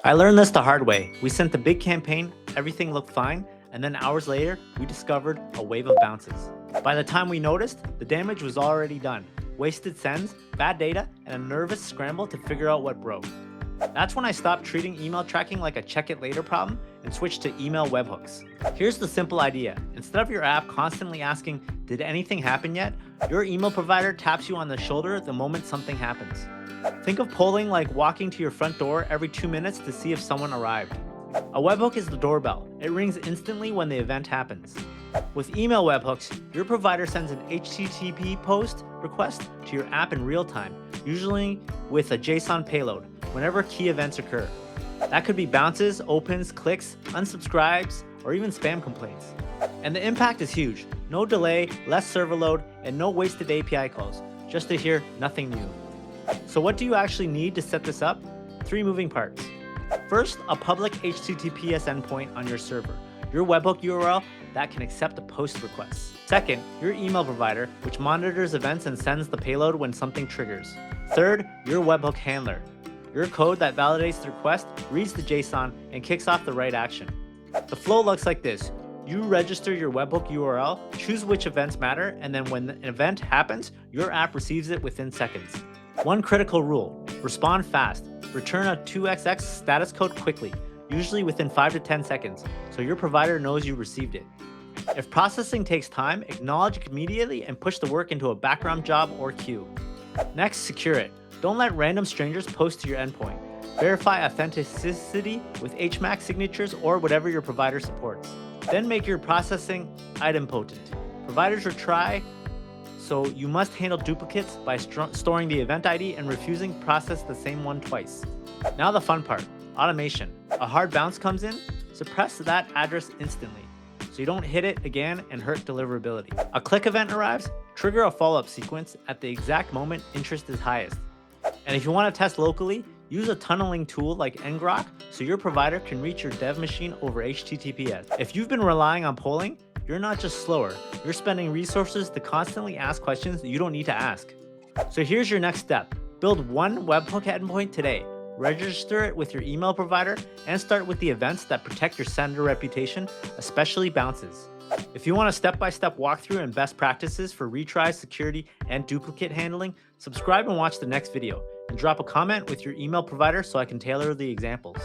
I learned this the hard way. We sent the big campaign, everything looked fine, and then hours later, we discovered a wave of bounces. By the time we noticed, the damage was already done. Wasted sends, bad data, and a nervous scramble to figure out what broke. That's when I stopped treating email tracking like a check it later problem and switched to email webhooks. Here's the simple idea. Instead of your app constantly asking, did anything happen yet? Your email provider taps you on the shoulder the moment something happens. Think of polling like walking to your front door every 2 minutes to see if someone arrived. A webhook is the doorbell. It rings instantly when the event happens. With email webhooks, your provider sends an HTTP post request to your app in real time, usually with a JSON payload, whenever key events occur. That could be bounces, opens, clicks, unsubscribes, or even spam complaints. And the impact is huge. No delay, less server load, and no wasted API calls, just to hear nothing new. So what do you actually need to set this up? 3 moving parts. First, a public HTTPS endpoint on your server, your webhook URL that can accept a post request. Second, your email provider, which monitors events and sends the payload when something triggers. Third, your webhook handler, your code that validates the request, reads the JSON, and kicks off the right action. The flow looks like this. You register your webhook URL, choose which events matter, and then when an event happens, your app receives it within seconds. One critical rule: respond fast. Return a 2xx status code quickly, usually within 5 to 10 seconds, so your provider knows you received it. If processing takes time, acknowledge immediately and push the work into a background job or queue. Next, secure it. Don't let random strangers post to your endpoint. Verify authenticity with HMAC signatures or whatever your provider supports. Then make your processing idempotent. Providers retry, so you must handle duplicates by storing the event ID and refusing to process the same one twice. Now the fun part, automation. A hard bounce comes in, suppress that address instantly, so you don't hit it again and hurt deliverability. A click event arrives, trigger a follow-up sequence at the exact moment interest is highest. And if you want to test locally, use a tunneling tool like ngrok so your provider can reach your dev machine over HTTPS. If you've been relying on polling, you're not just slower, you're spending resources to constantly ask questions that you don't need to ask. So here's your next step. Build one webhook endpoint today. Register it with your email provider and start with the events that protect your sender reputation, especially bounces. If you want a step-by-step walkthrough and best practices for retries, security, and duplicate handling, subscribe and watch the next video, and drop a comment with your email provider so I can tailor the examples.